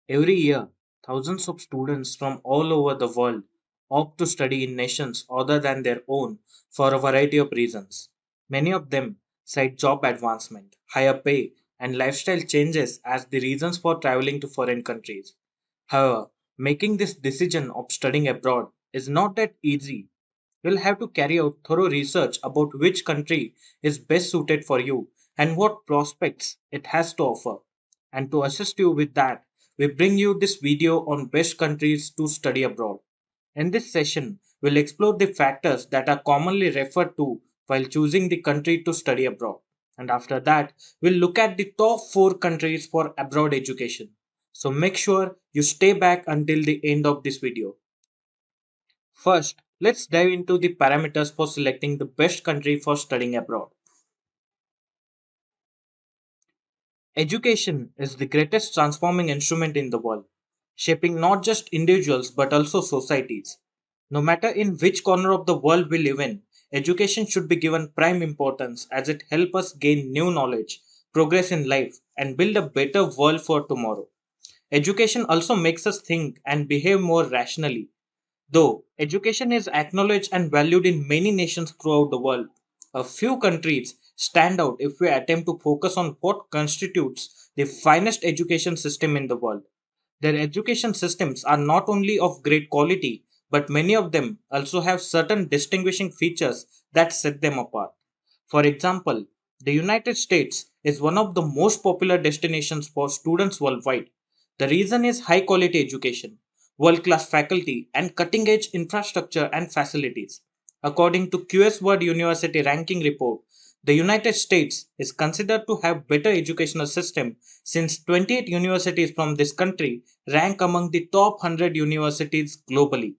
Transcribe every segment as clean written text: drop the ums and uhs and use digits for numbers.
Every year, thousands of students from all over the world opt to study in nations other than their own for a variety of reasons. Many of them cite job advancement, higher pay, and lifestyle changes as the reasons for traveling to foreign countries. However, making this decision of studying abroad is not that easy. You'll have to carry out thorough research about which country is best suited for you and what prospects it has to offer. And to assist you with that, we bring you this video on best countries to study abroad. In this session, we'll explore the factors that are commonly referred to while choosing the country to study abroad. And after that, we'll look at the top 4 countries for abroad education. So make sure you stay back until the end of this video. First, let's dive into the parameters for selecting the best country for studying abroad. Education is the greatest transforming instrument in the world, shaping not just individuals but also societies. No matter in which corner of the world we live in, education should be given prime importance as it helps us gain new knowledge, progress in life, and build a better world for tomorrow. Education also makes us think and behave more rationally. Though education is acknowledged and valued in many nations throughout the world, a few countries stand out if we attempt to focus on what constitutes the finest education system in the world. Their education systems are not only of great quality, but many of them also have certain distinguishing features that set them apart. For example, the United States is one of the most popular destinations for students worldwide. The reason is high quality education, world class faculty, and cutting edge infrastructure and facilities. According to QS World University ranking report, the United States is considered to have better educational system since 28 universities from this country rank among the top 100 universities globally.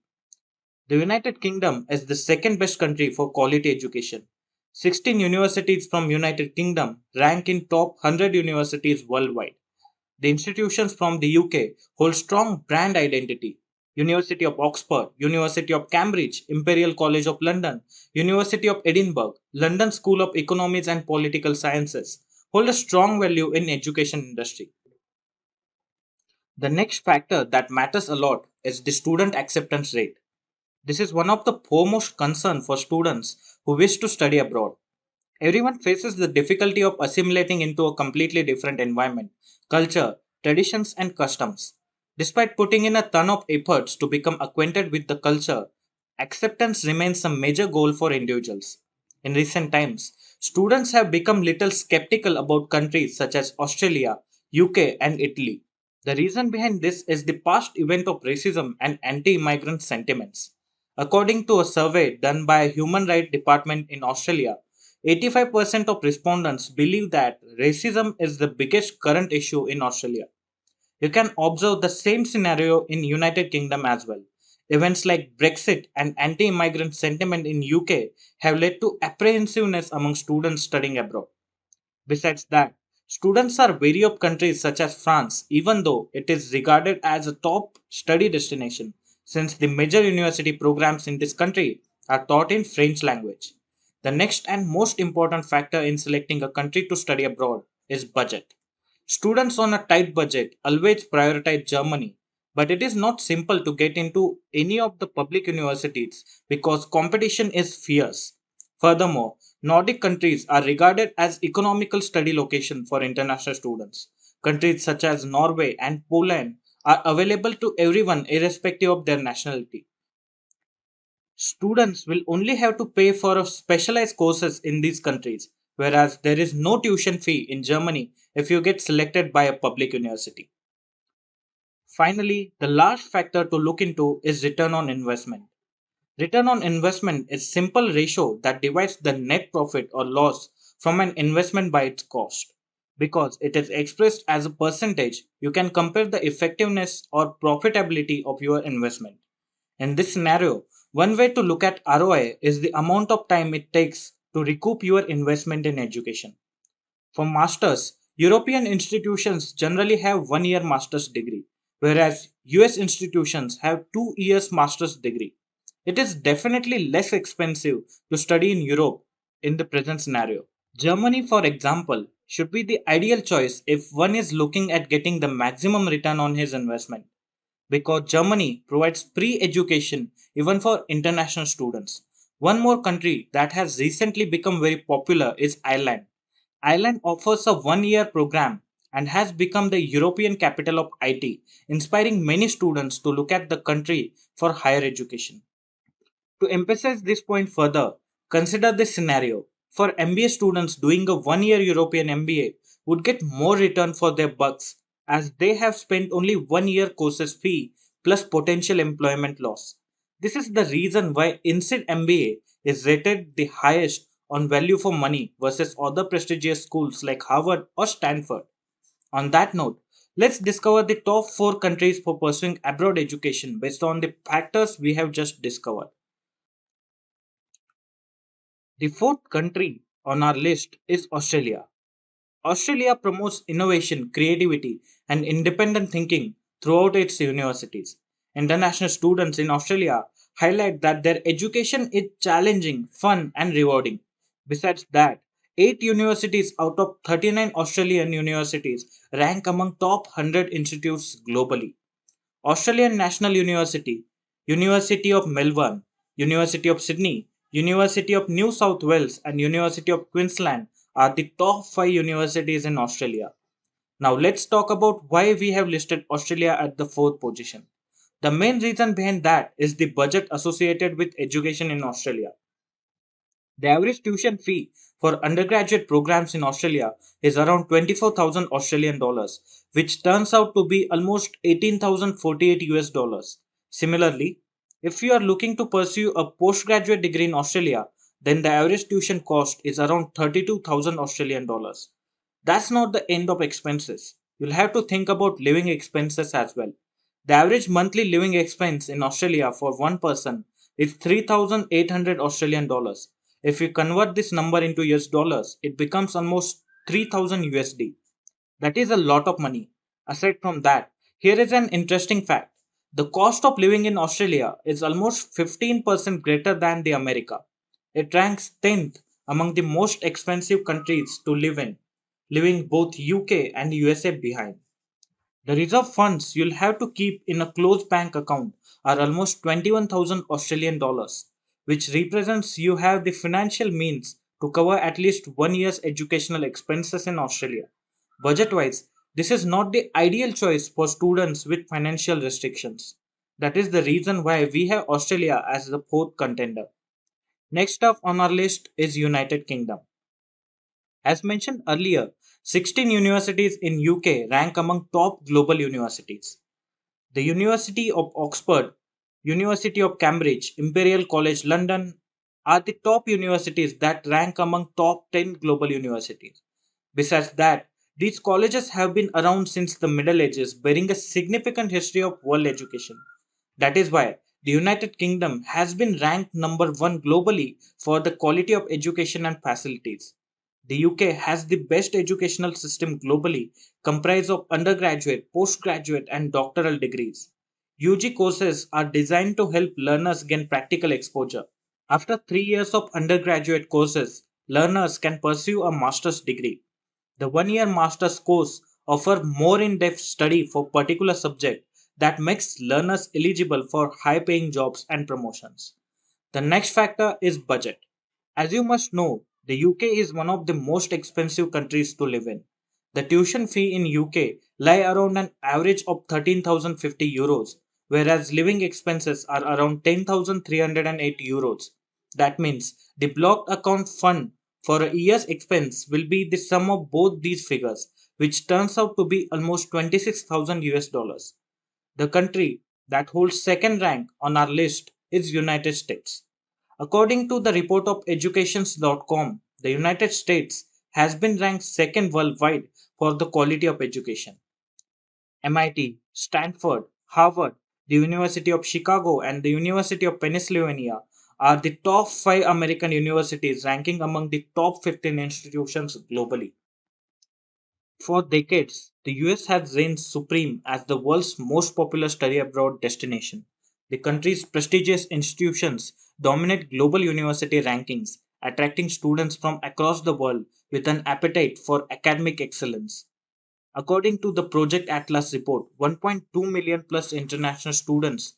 The United Kingdom is the second best country for quality education. 16 universities from United Kingdom rank in top 100 universities worldwide. The institutions from the UK hold strong brand identity. University of Oxford, University of Cambridge, Imperial College of London, University of Edinburgh, London School of Economics and Political Sciences hold a strong value in education industry. The next factor that matters a lot is the student acceptance rate. This is one of the foremost concerns for students who wish to study abroad. Everyone faces the difficulty of assimilating into a completely different environment, culture, traditions, and customs. Despite putting in a ton of efforts to become acquainted with the culture, acceptance remains a major goal for individuals. In recent times, students have become little skeptical about countries such as Australia, UK, and Italy. The reason behind this is the past event of racism and anti immigrant sentiments. According to a survey done by a Human Rights Department in Australia, 85% of respondents believe that racism is the biggest current issue in Australia. You can observe the same scenario in United Kingdom as well. Events like Brexit and anti-immigrant sentiment in UK have led to apprehensiveness among students studying abroad. Besides that, students are wary of countries such as France, even though it is regarded as a top study destination, since the major university programs in this country are taught in French language. The next and most important factor in selecting a country to study abroad is budget. Students on a tight budget always prioritize Germany, but it is not simple to get into any of the public universities because competition is fierce. Furthermore, Nordic countries are regarded as economical study locations for international students. Countries such as Norway and Poland are available to everyone irrespective of their nationality. Students will only have to pay for specialized courses in these countries, whereas there is no tuition fee in Germany if you get selected by a public university. Finally, the last factor to look into is return on investment. Return on investment is simple ratio that divides the net profit or loss from an investment by its cost. Because it is expressed as a percentage, you can compare the effectiveness or profitability of your investment. In this scenario, one way to look at ROI is the amount of time it takes to recoup your investment in education. For masters, European institutions generally have 1 year master's degree, whereas US institutions have 2 years master's degree. It is definitely less expensive to study in Europe in the present scenario. Germany, for example, should be the ideal choice if one is looking at getting the maximum return on his investment, because Germany provides pre education even for international students. One more country that has recently become very popular is Ireland. Ireland offers a 1 year program and has become the European capital of IT, inspiring many students to look at the country for higher education. To emphasize this point further, consider this scenario. For MBA students doing a 1 year European MBA would get more return for their bucks as they have spent only 1 year courses fee plus potential employment loss. This is the reason why INSEAD MBA is rated the highest on value for money versus other prestigious schools like Harvard or Stanford. On that note, let's discover the top 4 countries for pursuing abroad education based on the factors we have just discovered. The fourth country on our list is Australia. Australia promotes innovation, creativity, and independent thinking throughout its universities. International students in Australia highlight that their education is challenging, fun, and rewarding. Besides that, 8 universities out of 39 Australian universities rank among top 100 institutes globally. Australian National University, University of Melbourne, University of Sydney, University of New South Wales, and University of Queensland are the top 5 universities in Australia. Now let's talk about why we have listed Australia at the fourth position. The main reason behind that is the budget associated with education in Australia. The average tuition fee for undergraduate programs in Australia is around 24,000 Australian dollars, which turns out to be almost 18,048 US dollars. Similarly, if you are looking to pursue a postgraduate degree in Australia, then the average tuition cost is around 32,000 Australian dollars. That's not the end of expenses. You'll have to think about living expenses as well. The average monthly living expense in Australia for one person is 3,800 Australian dollars. If you convert this number into US dollars, it becomes almost 3000 USD. That is a lot of money. Aside from that, here is an interesting fact. The cost of living in Australia is almost 15% greater than the America. It ranks 10th among the most expensive countries to live in, leaving both UK and USA behind. The reserve funds you'll have to keep in a closed bank account are almost 21,000 Australian dollars, which represents you have the financial means to cover at least 1 year's educational expenses in Australia. Budget wise, this is not the ideal choice for students with financial restrictions. That is the reason why we have Australia as the fourth contender. Next up on our list is United Kingdom. As mentioned earlier, 16 universities in UK rank among top global universities. The University of Oxford, University of Cambridge, Imperial College London are the top universities that rank among top 10 global universities. Besides that, these colleges have been around since the Middle Ages, bearing a significant history of world education. That is why the United Kingdom has been ranked number one globally for the quality of education and facilities. The UK has the best educational system globally, comprised of undergraduate, postgraduate, and doctoral degrees. UG courses are designed to help learners gain practical exposure. After 3 years of undergraduate courses, learners can pursue a master's degree. The 1 year master's course offers more in depth study for particular subject that makes learners eligible for high paying jobs and promotions. The next factor is budget. As you must know, the UK is one of the most expensive countries to live in. The tuition fee in UK lie around an average of 13,050 euros, whereas living expenses are around 10,308 euros. That means the blocked account fund for a year's expense will be the sum of both these figures, which turns out to be almost 26,000 US dollars. The country that holds second rank on our list is United States. According to the report of educations.com, the United States has been ranked second worldwide for the quality of education. MIT, Stanford, Harvard, the University of Chicago, and the University of Pennsylvania are the top 5 American universities ranking among the top 15 institutions globally. For decades, the US has reigned supreme as the world's most popular study abroad destination. The country's prestigious institutions dominate global university rankings attracting students from across the world with an appetite for academic excellence. According to the Project Atlas report, 1.2 million plus international students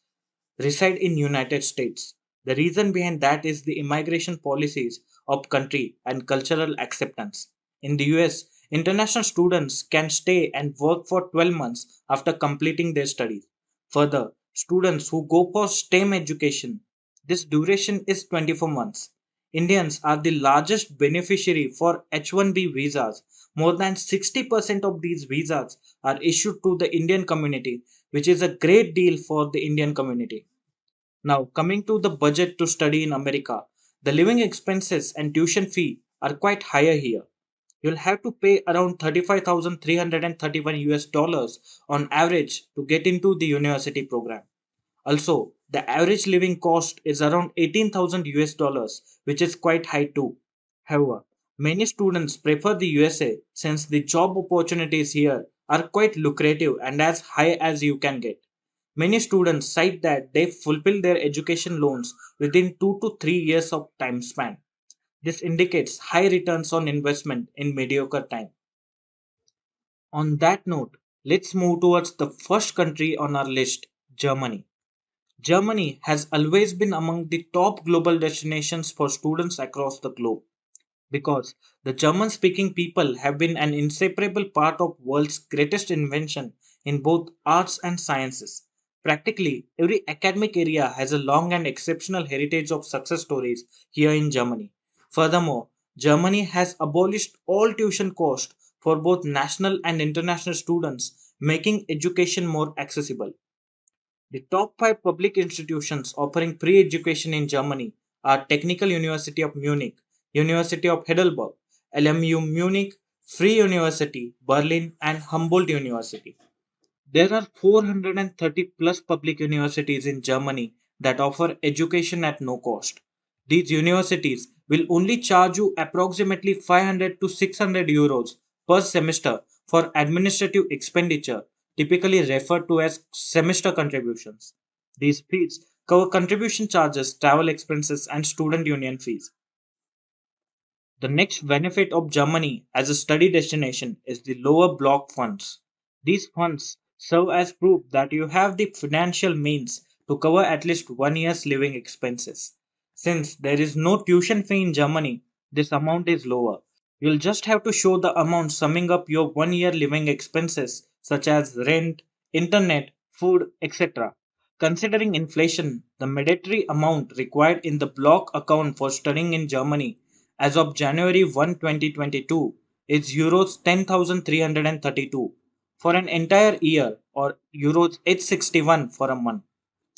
reside in United States. The reason behind that is the immigration policies of country and cultural acceptance. In the US, international students can stay and work for 12 months after completing their studies. Further, students who go for STEM education, this duration is 24 months. Indians are the largest beneficiary for H-1B visas. More than 60% of these visas are issued to the Indian community, which is a great deal for the Indian community. Now, coming to the budget to study in America, the living expenses and tuition fee are quite higher here. You'll have to pay around 35,331 US dollars on average to get into the university program. Also, the average living cost is around 18,000 US dollars, which is quite high too. However, many students prefer the USA since the job opportunities here are quite lucrative and as high as you can get. Many students cite that they fulfill their education loans within 2 to 3 years of time span. This indicates high returns on investment in mediocre time. On that note, let's move towards the first country on our list, Germany. Germany has always been among the top global destinations for students across the globe because the German speaking people have been an inseparable part of world's greatest invention in both arts and sciences. Practically every academic area has a long and exceptional heritage of success stories here in Germany. Furthermore, Germany has abolished all tuition cost for both national and international students, making education more accessible. The top five public institutions offering pre education in Germany are Technical University of Munich, University of Heidelberg, LMU Munich, Free University, Berlin, and Humboldt University. There are 430 plus public universities in Germany that offer education at no cost. These universities will only charge you approximately 500 to 600 euros per semester for administrative expenditure, typically referred to as semester contributions. These fees cover contribution charges, travel expenses, and student union fees. The next benefit of Germany as a study destination is the lower block funds. These funds serve as proof that you have the financial means to cover at least 1 year's living expenses. Since there is no tuition fee in Germany, this amount is lower. You'll just have to show the amount summing up your 1 year living expenses such as rent, internet, food, etc. Considering inflation, the mandatory amount required in the block account for studying in Germany as of January 1, 2022 is euros 10,332 for an entire year or euros 861 for a month.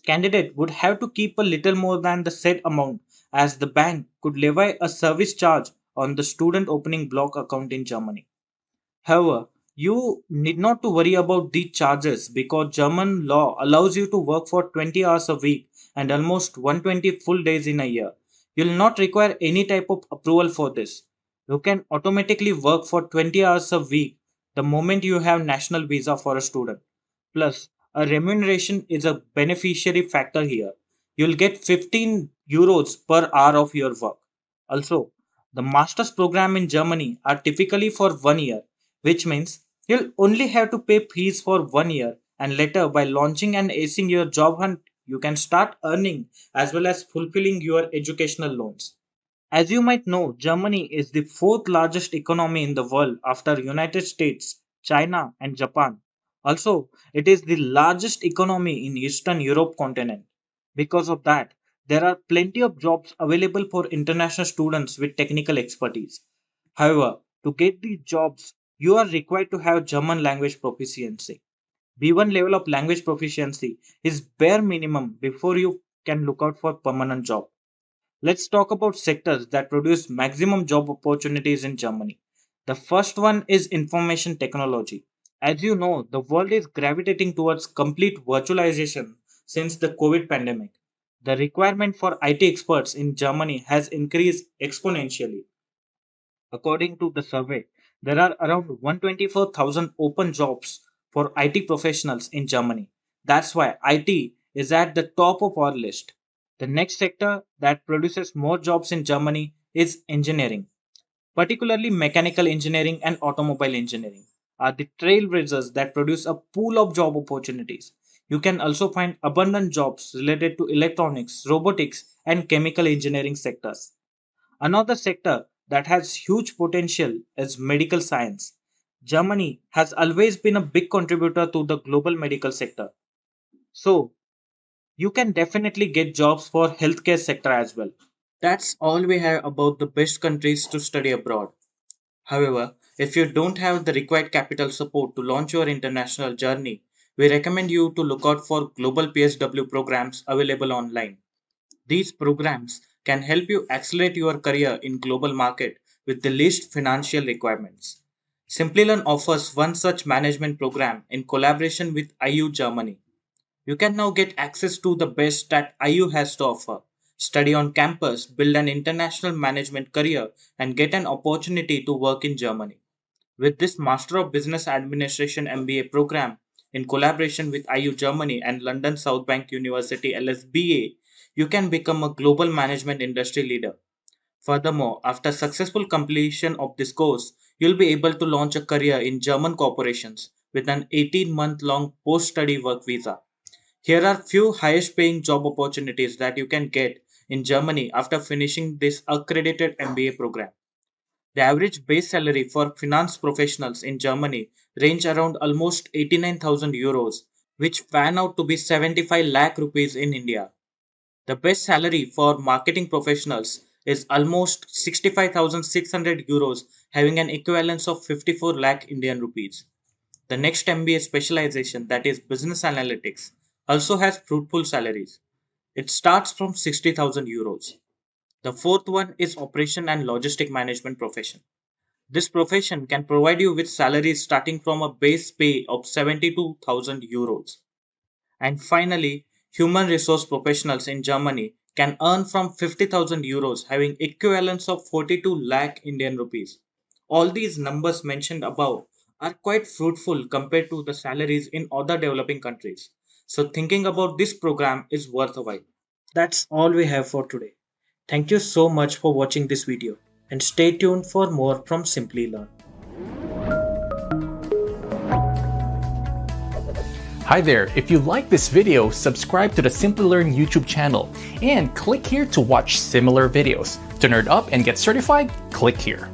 Candidate would have to keep a little more than the said amount as the bank could levy a service charge on the student opening block account in Germany. However, you need not to worry about these charges because German law allows you to work for 20 hours a week and almost 120 full days in a year. You will not require any type of approval for this. You can automatically work for 20 hours a week the moment you have national visa for a student. Plus, a remuneration is a beneficiary factor here. You'll get 15 euros per hour of your work. Also, the master's program in Germany are typically for 1 year, which means you'll only have to pay fees for 1 year and later by launching and acing your job hunt, you can start earning as well as fulfilling your educational loans. As you might know, Germany is the fourth largest economy in the world after United States, China and Japan. Also, it is the largest economy in Eastern Europe continent. Because of that, there are plenty of jobs available for international students with technical expertise. However, to get these jobs, you are required to have German language proficiency. B1 level of language proficiency is bare minimum before you can look out for permanent job. Let's talk about sectors that produce maximum job opportunities in Germany. The first one is information technology. As you know, the world is gravitating towards complete virtualization since the COVID pandemic. The requirement for IT experts in Germany has increased exponentially. According to the survey, there are around 124,000 open jobs for IT professionals in Germany. That's why IT is at the top of our list. The next sector that produces more jobs in Germany is engineering, particularly mechanical engineering and automobile engineering, are the trailblazers that produce a pool of job opportunities. You can also find abundant jobs related to electronics, robotics, and chemical engineering sectors. Another sector that has huge potential is medical science. Germany has always been a big contributor to the global medical sector. So, you can definitely get jobs for healthcare sector as well. That's all we have about the best countries to study abroad. However, if you don't have the required capital support to launch your international journey, we recommend you to look out for global PSW programs available online. These programs can help you accelerate your career in global market with the least financial requirements. Simplilearn offers one such management program in collaboration with IU Germany. You can now get access to the best that IU has to offer. Study on campus, build an international management career, and get an opportunity to work in Germany. With this Master of Business Administration MBA program, in collaboration with IU Germany and London South Bank University LSBA, you can become a global management industry leader. Furthermore, after successful completion of this course, you'll be able to launch a career in German corporations with an 18-month long post study work visa. Here are few highest paying job opportunities that you can get in Germany after finishing this accredited MBA program. The average base salary for finance professionals in Germany range around almost 89,000 euros, which pan out to be 75 lakh rupees in India. The best salary for marketing professionals is almost 65,600 euros, having an equivalence of 54 lakh Indian rupees. The next MBA specialization, that is business analytics, also has fruitful salaries. It starts from 60,000 euros. The fourth one is operation and logistic management profession. This profession can provide you with salaries starting from a base pay of 72,000 euros. And finally, human resource professionals in Germany can earn from 50,000 euros, having equivalents of 42 lakh Indian rupees. All these numbers mentioned above are quite fruitful compared to the salaries in other developing countries. So thinking about this program is worthwhile. That's all we have for today. Thank you so much for watching this video and stay tuned for more from Simply Learn. Hi there, if you like this video, subscribe to the Simplilearn YouTube channel and click here to watch similar videos. To nerd up and get certified, click here.